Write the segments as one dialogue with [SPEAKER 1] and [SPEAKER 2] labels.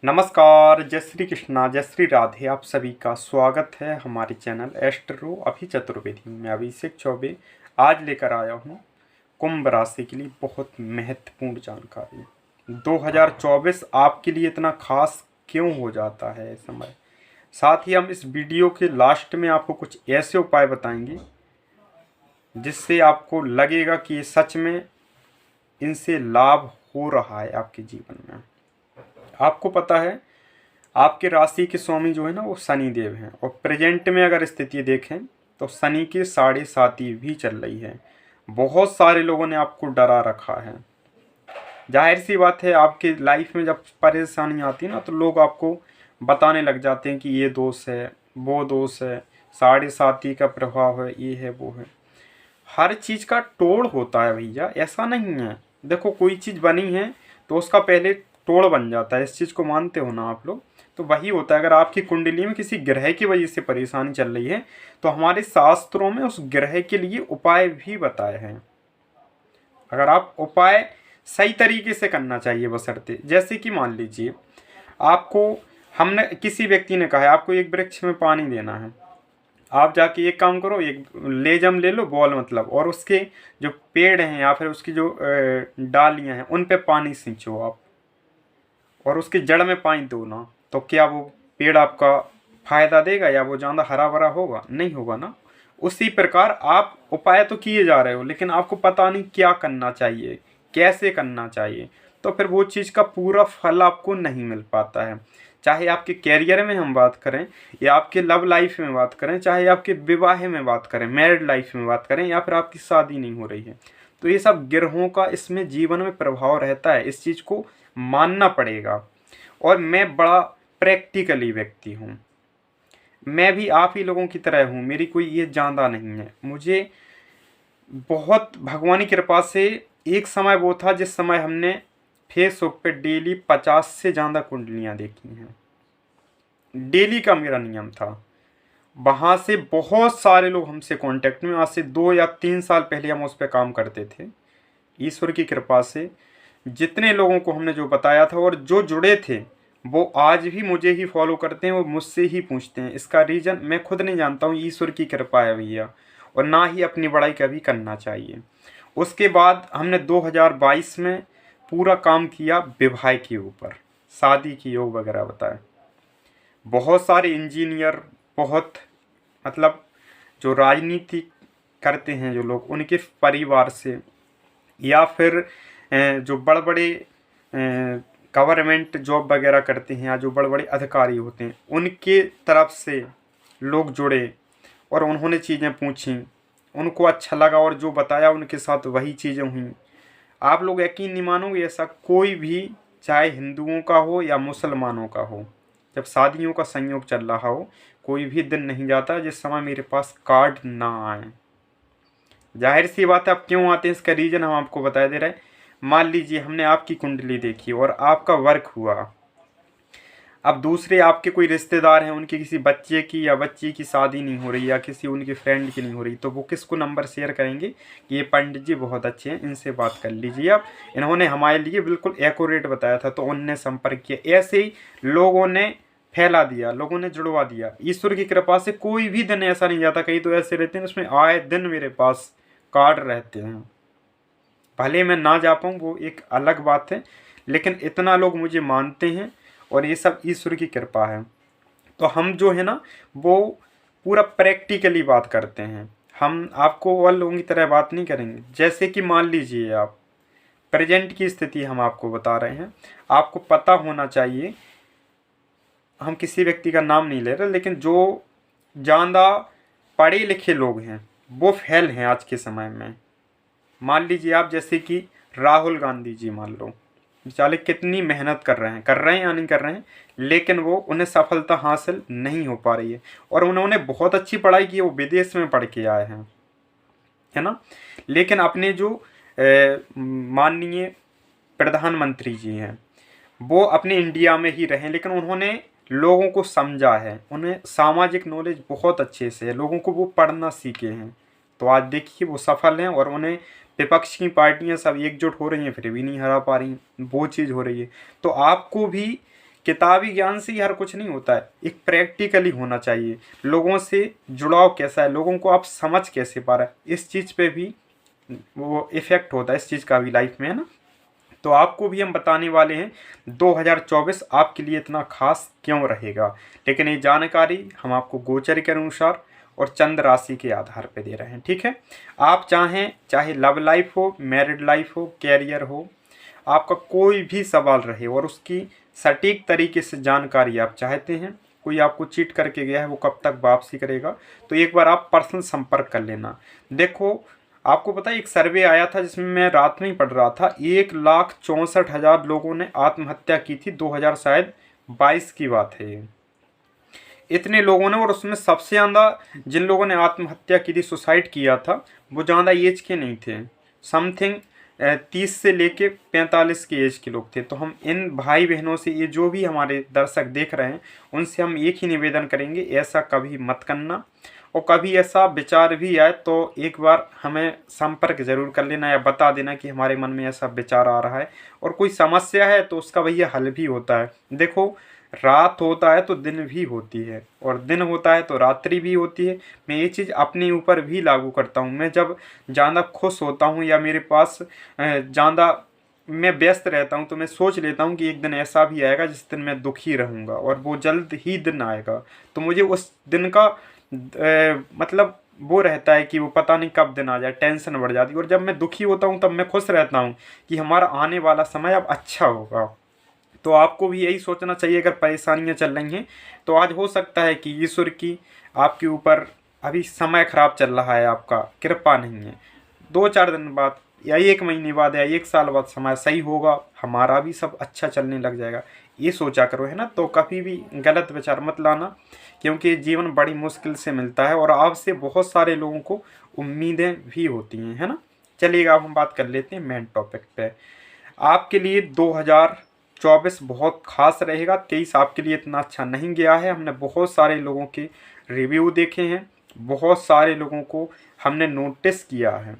[SPEAKER 1] नमस्कार, जय श्री कृष्णा, जय श्री राधे। आप सभी का स्वागत है हमारे चैनल एस्ट्रो अभी चतुर्वेदी में। मैं अभिषेक चौबे आज लेकर आया हूँ कुंभ राशि के लिए बहुत महत्वपूर्ण जानकारी। 2024 आपके लिए इतना खास क्यों हो जाता है इस समय। साथ ही हम इस वीडियो के लास्ट में आपको कुछ ऐसे उपाय बताएंगे जिससे आपको लगेगा कि ये सच में इनसे लाभ हो रहा है आपके जीवन में। आपको पता है आपके राशि के स्वामी जो है ना वो शनि देव हैं, और प्रेजेंट में अगर स्थिति देखें तो शनि की 7.5 भी चल रही है। बहुत सारे लोगों ने आपको डरा रखा है। जाहिर सी बात है, आपके लाइफ में जब परेशानी आती है ना तो लोग आपको बताने लग जाते हैं कि ये दोष है, वो दोष है, 7.5 का प्रभाव है, ये है, वो है। हर चीज़ का तोड़ होता है भैया, ऐसा नहीं है। देखो, कोई चीज़ बनी है तो उसका पहले तोड़ बन जाता है। इस चीज़ को मानते हो ना आप लोग? तो वही होता है। अगर आपकी कुंडली में किसी ग्रह की वजह से परेशानी चल रही है तो हमारे शास्त्रों में उस ग्रह के लिए उपाय भी बताए हैं। अगर आप उपाय सही तरीके से करना चाहिए बशर्ते, जैसे कि मान लीजिए आपको हमने किसी व्यक्ति ने कहा है आपको एक वृक्ष में पानी देना है। आप जाके एक काम करो, एक लेजम ले लो, बॉल मतलब, और उसके जो पेड़ हैं या फिर उसकी जो डालियां हैं उन पे पानी सींचो आप, और उसकी जड़ में पानी दो ना। तो क्या वो पेड़ आपका फायदा देगा या वो ज़्यादा हरा भरा होगा? नहीं होगा ना। उसी प्रकार आप उपाय तो किए जा रहे हो लेकिन आपको पता नहीं क्या करना चाहिए, कैसे करना चाहिए, तो फिर वो चीज़ का पूरा फल आपको नहीं मिल पाता है। चाहे आपके कैरियर में हम बात करें, या आपके लव लाइफ में बात करें, चाहे आपके विवाह में बात करें, मैरिड लाइफ में बात करें, या फिर आपकी शादी नहीं हो रही है, तो ये सब ग्रहों का इसमें जीवन में प्रभाव रहता है। इस चीज़ को मानना पड़ेगा। और मैं बड़ा प्रैक्टिकली व्यक्ति हूँ। मैं भी आप ही लोगों की तरह हूँ, मेरी कोई ये ज़्यादा नहीं है। मुझे बहुत भगवान की कृपा से एक समय वो था जिस समय हमने फेसबुक पे डेली 50 से ज़्यादा कुंडलियाँ देखी हैं। डेली का मेरा नियम था। वहाँ से बहुत सारे लोग हमसे कांटेक्ट में, आज से 2 या 3 साल पहले हम उस पर काम करते थे। ईश्वर की कृपा से जितने लोगों को हमने जो बताया था और जो जुड़े थे वो आज भी मुझे ही फॉलो करते हैं, वो मुझसे ही पूछते हैं। इसका रीज़न मैं खुद नहीं जानता हूँ, ईश्वर की कृपा है भैया। और ना ही अपनी बड़ाई कभी करना चाहिए। उसके बाद हमने 2022 में पूरा काम किया विवाह के ऊपर, शादी की योग वगैरह बताए। बहुत सारे इंजीनियर, बहुत मतलब जो राजनीति करते हैं जो लोग, उनके परिवार से, या फिर जो बड़े बड़े गवर्नमेंट जॉब वगैरह करते हैं, या जो बड़े बड़े अधिकारी होते हैं, उनके तरफ से लोग जुड़े और उन्होंने चीज़ें पूछी, उनको अच्छा लगा और जो बताया उनके साथ वही चीज़ें हुई। आप लोग यकीन नहीं मानोगे, ऐसा कोई भी, चाहे हिंदुओं का हो या मुसलमानों का हो, जब शादियों का संयोग चल रहा हो, कोई भी दिन नहीं जाता जिस समय मेरे पास कार्ड ना आए। जाहिर सी बात है, अब क्यों आते हैं इसका रीज़न हम आपको बता दे रहे हैं। मान लीजिए हमने आपकी कुंडली देखी और आपका वर्क हुआ। अब दूसरे आपके कोई रिश्तेदार हैं, उनके किसी बच्चे की या बच्ची की शादी नहीं हो रही, या किसी उनके फ्रेंड की नहीं हो रही, तो वो किसको नंबर शेयर करेंगे कि ये पंडित जी बहुत अच्छे हैं, इनसे बात कर लीजिए आप, इन्होंने हमारे लिए बिल्कुल एक्यूरेट बताया था। तो उनने संपर्क किया। ऐसे ही लोगों ने फैला दिया, लोगों ने जुड़वा दिया। ईश्वर की कृपा से कोई भी दिन ऐसा नहीं जाता, कई तो ऐसे रहते हैं उसमें आए दिन मेरे पास कार्ड रहते हैं। भले मैं ना जा पाऊँ वो एक अलग बात है, लेकिन इतना लोग मुझे मानते हैं और ये सब ईश्वर की कृपा है। तो हम जो है ना वो पूरा प्रैक्टिकली बात करते हैं। हम आपको और लोगों की तरह बात नहीं करेंगे। जैसे कि मान लीजिए आप प्रेजेंट की स्थिति हम आपको बता रहे हैं, आपको पता होना चाहिए। हम किसी व्यक्ति का नाम नहीं ले रहे, लेकिन जो ज़्यादा पढ़े लिखे लोग हैं वो फेल हैं आज के समय में। मान लीजिए आप, जैसे कि राहुल गांधी जी मान लो, बेचारे कितनी मेहनत कर रहे हैं या नहीं कर रहे हैं, लेकिन वो उन्हें सफलता हासिल नहीं हो पा रही है। और उन्होंने बहुत अच्छी पढ़ाई की, वो विदेश में पढ़ के आए हैं, है ना। लेकिन अपने जो माननीय प्रधानमंत्री जी हैं वो अपने इंडिया में ही रहे, लेकिन उन्होंने लोगों को समझा है, उन्हें सामाजिक नॉलेज बहुत अच्छे से है, लोगों को वो पढ़ना सीखे हैं। तो आज देखिए वो सफल हैं, और उन्हें विपक्ष की पार्टियां सब एकजुट हो रही हैं फिर भी नहीं हरा पा रही, वो चीज़ हो रही है। तो आपको भी किताबी ज्ञान से ही हर कुछ नहीं होता है, एक प्रैक्टिकली होना चाहिए। लोगों से जुड़ाव कैसा है, लोगों को आप समझ कैसे पा रहे हैं, इस चीज़ पे भी वो इफ़ेक्ट होता है, इस चीज़ का भी लाइफ में, है ना। तो आपको भी हम बताने वाले हैं 2024 आपके लिए इतना खास क्यों रहेगा। लेकिन ये जानकारी हम आपको गोचर के अनुसार और चंद्र राशि के आधार पर दे रहे हैं, ठीक है। आप चाहे लव लाइफ हो, मैरिड लाइफ हो, कैरियर हो, आपका कोई भी सवाल रहे और उसकी सटीक तरीके से जानकारी आप चाहते हैं, कोई आपको चीट करके गया है वो कब तक वापसी करेगा, तो एक बार आप पर्सनल संपर्क कर लेना। देखो, आपको पता है एक सर्वे आया था जिसमें मैं रात में ही पढ़ रहा था, 1,64,000 लोगों ने आत्महत्या की थी, 2022 की बात है ये। इतने लोगों ने, और उसमें सबसे ज़्यादा जिन लोगों ने आत्महत्या की थी, सुसाइड किया था, वो ज़्यादा एज के नहीं थे, समथिंग 30 से लेके 45 की एज के लोग थे। तो हम इन भाई बहनों से, ये जो भी हमारे दर्शक देख रहे हैं, उनसे हम एक ही निवेदन करेंगे, ऐसा कभी मत करना। और कभी ऐसा विचार भी आए तो एक बार हमें संपर्क जरूर कर लेना या बता देना कि हमारे मन में ऐसा विचार आ रहा है। और कोई समस्या है तो उसका भैया हल भी होता है। देखो, रात होता है तो दिन भी होती है, और दिन होता है तो रात्रि भी होती है। मैं ये चीज़ अपने ऊपर भी लागू करता हूँ। मैं जब ज़्यादा खुश होता हूँ या मेरे पास ज़्यादा मैं व्यस्त रहता हूँ, तो मैं सोच लेता हूँ कि एक दिन ऐसा भी आएगा जिस दिन मैं दुखी रहूँगा, और वो जल्द ही दिन आएगा। तो मुझे उस दिन का मतलब वो रहता है कि वो पता नहीं कब दिन आ जाए, टेंशन बढ़ जाती है। और जब मैं दुखी होता हूँ तब मैं खुश रहता हूँ कि हमारा आने वाला समय अब अच्छा होगा। तो आपको भी यही सोचना चाहिए। अगर परेशानियां चल रही हैं तो आज हो सकता है कि ईश्वर की आपके ऊपर अभी समय खराब चल रहा है, आपका कृपा नहीं है, 2-4 दिन बाद या 1 महीने बाद या 1 साल बाद समय सही होगा, हमारा भी सब अच्छा चलने लग जाएगा। ये सोचा करो, है ना। तो कभी भी गलत विचार मत लाना, क्योंकि जीवन बड़ी मुश्किल से मिलता है और आपसे बहुत सारे लोगों को उम्मीदें भी होती हैं, है ना। चलिएगा, अब हम बात कर लेते हैं मेन टॉपिक पे। आपके लिए 2024 बहुत खास रहेगा। 23 आपके लिए इतना अच्छा नहीं गया है। हमने बहुत सारे लोगों के रिव्यू देखे हैं, बहुत सारे लोगों को हमने नोटिस किया है,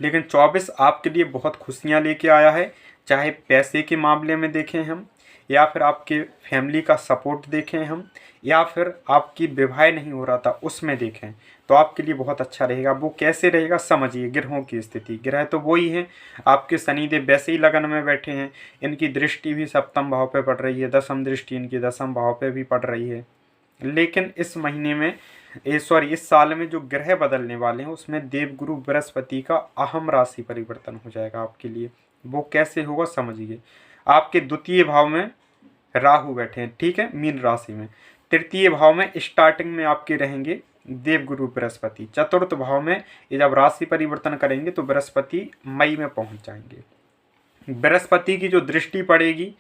[SPEAKER 1] लेकिन 24 आपके लिए बहुत खुशियां लेके आया है। चाहे पैसे के मामले में देखें हम, या फिर आपके फैमिली का सपोर्ट देखें हम, या फिर आपकी विवाह नहीं हो रहा था उसमें देखें, तो आपके लिए बहुत अच्छा रहेगा। वो कैसे रहेगा समझिए। ग्रहों की स्थिति, ग्रह तो वही हैं, आपके शनिदेव वैसे ही लगन में बैठे हैं, इनकी दृष्टि भी सप्तम भाव पे पड़ रही है, दसम दृष्टि इनकी दसम भाव पे भी पड़ रही है। लेकिन इस महीने में इस साल में जो ग्रह बदलने वाले हैं उसमें देवगुरु बृहस्पति का अहम राशि परिवर्तन हो जाएगा आपके लिए। वो कैसे होगा समझिए। आपके द्वितीय भाव में राहु बैठे हैं, ठीक है, मीन राशि में। तृतीय भाव में स्टार्टिंग में आपके रहेंगे देवगुरु बृहस्पति। चतुर्थ भाव में ये जब राशि परिवर्तन करेंगे तो बृहस्पति मई में पहुंच जाएंगे। बृहस्पति की जो दृष्टि पड़ेगी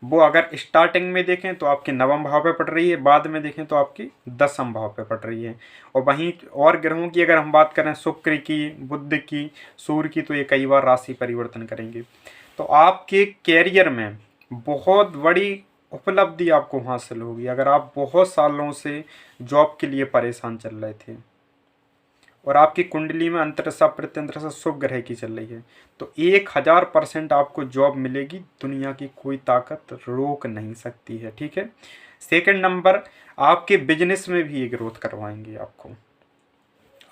[SPEAKER 1] वो अगर स्टार्टिंग में देखें तो आपके नवम भाव पे पड़ रही है, बाद में देखें तो आपके दसम भाव पे पड़ रही है। और वहीं और ग्रहों की अगर हम बात करें, शुक्र की, बुध की, सूर्य की, तो ये कई बार राशि परिवर्तन करेंगे। तो आपके कैरियर में बहुत बड़ी उपलब्धि आपको हासिल होगी। अगर आप बहुत सालों से जॉब के लिए परेशान चल रहे थे और आपकी कुंडली में अंतरसा प्रत्यंतरसा शुभ ग्रह की चल रही है, तो 1000% आपको जॉब मिलेगी। दुनिया की कोई ताकत रोक नहीं सकती है, ठीक है। सेकंड नंबर, आपके बिजनेस में भी ये ग्रोथ करवाएंगे आपको।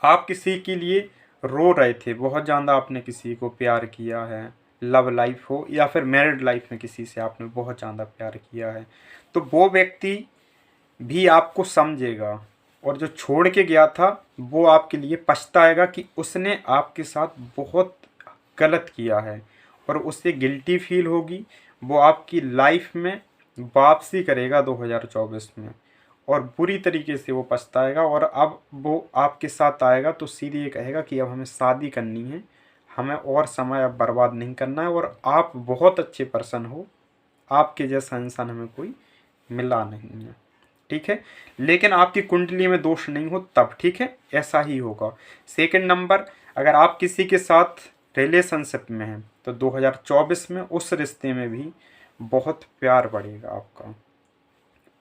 [SPEAKER 1] आप किसी के लिए रो रहे थे, बहुत ज़्यादा आपने किसी को प्यार किया है, लव लाइफ हो या फिर मैरिड लाइफ में किसी से आपने बहुत ज़्यादा प्यार किया है, तो वो व्यक्ति भी आपको समझेगा, और जो छोड़ के गया था वो आपके लिए पछताएगा कि उसने आपके साथ बहुत गलत किया है, और उससे गिल्टी फील होगी। वो आपकी लाइफ में वापसी करेगा 2024 में, और बुरी तरीके से वो पछताएगा। और अब वो आपके साथ आएगा तो सीधे ये कहेगा कि अब हमें शादी करनी है, हमें और समय अब बर्बाद नहीं करना है, और आप बहुत अच्छे पर्सन हो, आपके जैसा इंसान हमें कोई मिला नहीं है, ठीक है। लेकिन आपकी कुंडली में दोष नहीं हो तब, ठीक है, ऐसा ही होगा। सेकंड नंबर, अगर आप किसी के साथ रिलेशनशिप में हैं तो 2024 में उस रिश्ते में भी बहुत प्यार बढ़ेगा आपका।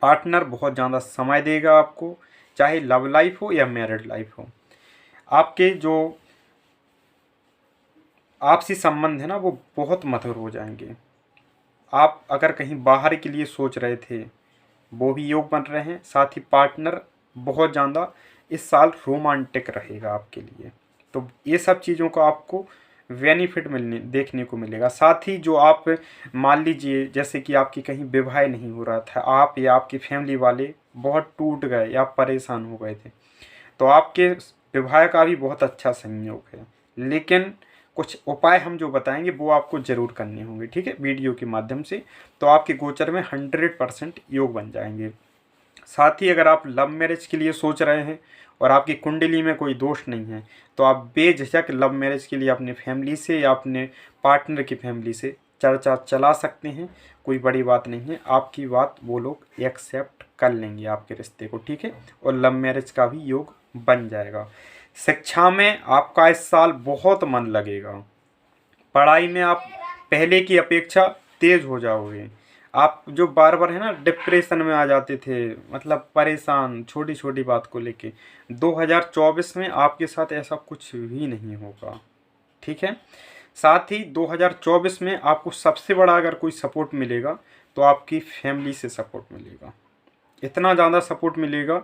[SPEAKER 1] पार्टनर बहुत ज़्यादा समय देगा आपको, चाहे लव लाइफ हो या मैरिड लाइफ हो। आपके जो आपसी संबंध है ना वो बहुत मधुर हो जाएंगे। आप अगर कहीं बाहर के लिए सोच रहे थे वो भी योग बन रहे हैं। साथ ही पार्टनर बहुत ज़्यादा इस साल रोमांटिक रहेगा आपके लिए। तो ये सब चीज़ों का आपको बेनिफिट मिलने देखने को मिलेगा। साथ ही जो आप मान लीजिए जैसे कि आपकी कहीं विवाह नहीं हो रहा था, आप या आपकी फैमिली वाले बहुत टूट गए या परेशान हो गए थे, तो आपके विवाह का भी बहुत अच्छा संयोग है। लेकिन कुछ उपाय हम जो बताएंगे वो आपको ज़रूर करने होंगे, ठीक है, वीडियो के माध्यम से। तो आपके गोचर में 100% योग बन जाएंगे। साथ ही अगर आप लव मैरिज के लिए सोच रहे हैं और आपकी कुंडली में कोई दोष नहीं है, तो आप बेझिझक लव मैरिज के लिए अपने फैमिली से या अपने पार्टनर की फैमिली से चर्चा चला सकते हैं। कोई बड़ी बात नहीं है, आपकी बात वो लोग एक्सेप्ट कर लेंगे आपके रिश्ते को, ठीक है। और लव मैरिज का भी योग बन जाएगा। शिक्षा में आपका इस साल बहुत मन लगेगा। पढ़ाई में आप पहले की अपेक्षा तेज हो जाओगे। आप जो बार बार है ना डिप्रेशन में आ जाते थे, मतलब परेशान छोटी छोटी बात को लेके, 2024 में आपके साथ ऐसा कुछ भी नहीं होगा, ठीक है। साथ ही 2024 में आपको सबसे बड़ा अगर कोई सपोर्ट मिलेगा तो आपकी फैमिली से सपोर्ट मिलेगा। इतना ज़्यादा सपोर्ट मिलेगा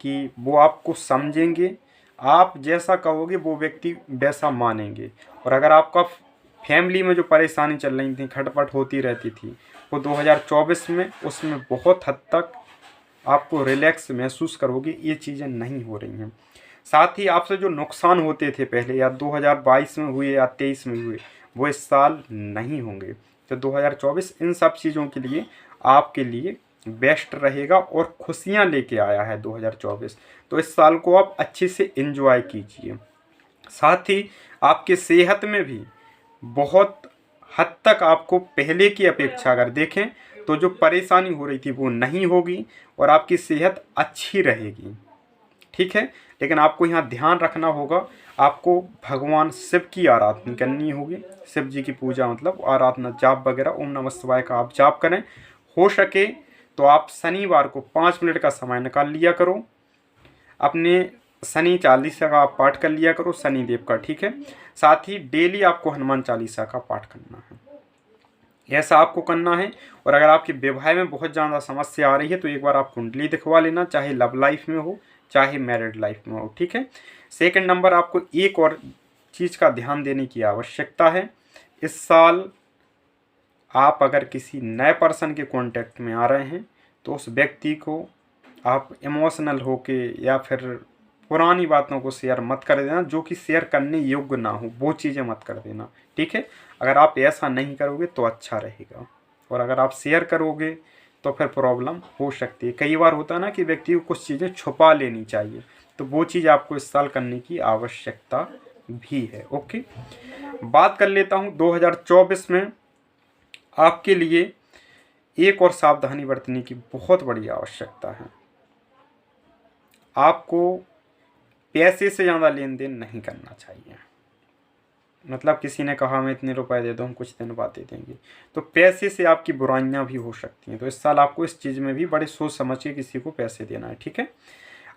[SPEAKER 1] कि वो आपको समझेंगे, आप जैसा कहोगे वो व्यक्ति वैसा मानेंगे। और अगर आपका फैमिली में जो परेशानी चल रही थी, खटपट होती रहती थी, वो 2024 में उसमें बहुत हद तक आपको रिलैक्स महसूस करोगे, ये चीज़ें नहीं हो रही हैं। साथ ही आपसे जो नुकसान होते थे पहले, या 2022 में हुए या 23 में हुए, वो इस साल नहीं होंगे। तो 2024 इन सब चीज़ों के लिए आपके लिए बेस्ट रहेगा और खुशियाँ लेके आया है 2024। तो इस साल को आप अच्छे से एंजॉय कीजिए। साथ ही आपके सेहत में भी बहुत हद तक आपको पहले की अपेक्षा अगर देखें तो जो परेशानी हो रही थी वो नहीं होगी और आपकी सेहत अच्छी रहेगी, ठीक है। लेकिन आपको यहाँ ध्यान रखना होगा, आपको भगवान शिव की आराधना करनी होगी। शिव जी की पूजा मतलब आराधना, जाप वगैरह, ओम नमः शिवाय का आप जाप करें। हो सके तो आप शनिवार को 5 मिनट का समय निकाल लिया करो, अपने शनि चालीसा का आप पाठ कर लिया करो, शनिदेव का, ठीक है। साथ ही डेली आपको हनुमान चालीसा का पाठ करना है, ऐसा आपको करना है। और अगर आपके विवाह में बहुत ज़्यादा समस्या आ रही है तो एक बार आप कुंडली दिखवा लेना, चाहे लव लाइफ में हो चाहे मैरिड लाइफ में हो, ठीक है। सेकंड नंबर, आपको एक और चीज़ का ध्यान देने की आवश्यकता है। इस साल आप अगर किसी नए पर्सन के कांटेक्ट में आ रहे हैं तो उस व्यक्ति को आप इमोशनल होके या फिर पुरानी बातों को शेयर मत कर देना, जो कि शेयर करने योग्य ना हो वो चीज़ें मत कर देना, ठीक है। अगर आप ऐसा नहीं करोगे तो अच्छा रहेगा, और अगर आप शेयर करोगे तो फिर प्रॉब्लम हो सकती है। कई बार होता है ना कि व्यक्ति को कुछ चीज़ें छुपा लेनी चाहिए, तो वो चीज़ आपको इस साल करने की आवश्यकता भी है। ओके, बात कर लेता हूँ 2024 में आपके लिए एक और सावधानी बरतने की बहुत बड़ी आवश्यकता है। आपको पैसे से ज़्यादा लेन देन नहीं करना चाहिए। मतलब किसी ने कहा मैं इतने रुपए दे दूँ, हम कुछ दिन बाद दे देंगे, तो पैसे से आपकी बुराइयां भी हो सकती हैं। तो इस साल आपको इस चीज़ में भी बड़े सोच समझ के किसी को पैसे देना है, ठीक है।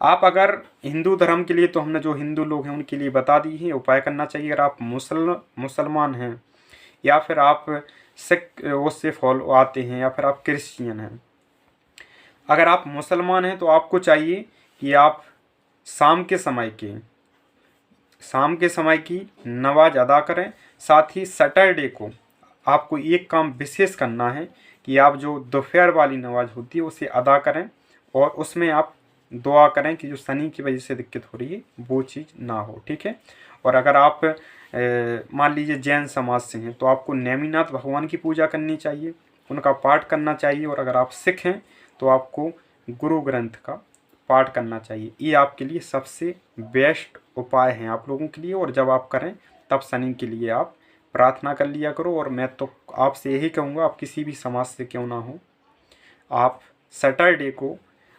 [SPEAKER 1] आप अगर हिंदू धर्म के लिए, तो हमने जो हिंदू लोग हैं उनके लिए बता दी है उपाय करना चाहिए। अगर आप मुसलमान हैं या फिर आप सिख उससे फॉलो आते हैं या फिर आप क्रिश्चियन हैं, अगर आप मुसलमान हैं तो आपको चाहिए कि आप शाम के समय की नमाज अदा करें। साथ ही सैटरडे को आपको एक काम विशेष करना है कि आप जो दोपहर वाली नमाज होती है उसे अदा करें, और उसमें आप दुआ करें कि जो शनि की वजह से दिक्कत हो रही है वो चीज़ ना हो, ठीक है। और अगर आप मान लीजिए जैन समाज से हैं तो आपको नेमिनाथ भगवान की पूजा करनी चाहिए, उनका पाठ करना चाहिए। और अगर आप सिख हैं तो आपको गुरु ग्रंथ का पाठ करना चाहिए। ये आपके लिए सबसे बेस्ट उपाय हैं आप लोगों के लिए। और जब आप करें तब शनि के लिए आप प्रार्थना कर लिया करो। और मैं तो आपसे यही कहूँगा, आप किसी भी समाज से क्यों ना हो, आप सैटरडे को,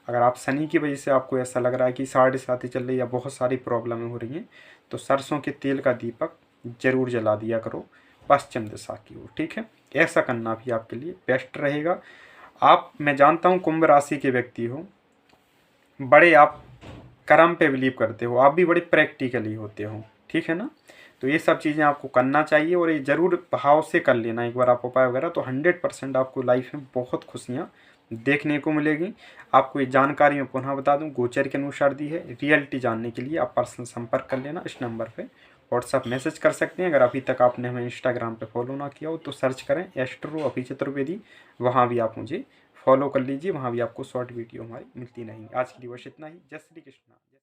[SPEAKER 1] अगर आप शनि की वजह से आपको ऐसा लग रहा है कि साढ़े साथी चल रही है या बहुत सारी प्रॉब्लमें हो रही हैं, तो सरसों के तेल का दीपक जरूर जला दिया करो पश्चिम दिशा की ओर, ठीक है। ऐसा करना भी आपके लिए बेस्ट रहेगा। आप, मैं जानता हूँ कुंभ राशि के व्यक्ति हो, बड़े आप कर्म पे बिलीव करते हो, आप भी बड़े प्रैक्टिकली होते हो, ठीक है ना। तो ये सब चीज़ें आपको करना चाहिए और ये ज़रूर भाव से कर लेना एक बार आप उपाय वगैरह, तो 100% आपको लाइफ में बहुत खुशियाँ देखने को मिलेगी। आपको ये जानकारी मैं पुनः बता दूं, गोचर के अनुसार दी है। रियलिटी जानने के लिए आप पर्सनल संपर्क कर लेना, इस नंबर पे व्हाट्सअप मैसेज कर सकते हैं। अगर अभी तक आपने हमें इंस्टाग्राम पे फॉलो ना किया हो तो सर्च करें एस्ट्रो अभी चतुर्वेदी, वहाँ भी आप मुझे फॉलो कर लीजिए, वहाँ भी आपको शॉर्ट वीडियो हमारी मिलती रहेंगी। आज के लिए बस इतना ही। जय श्री कृष्णा।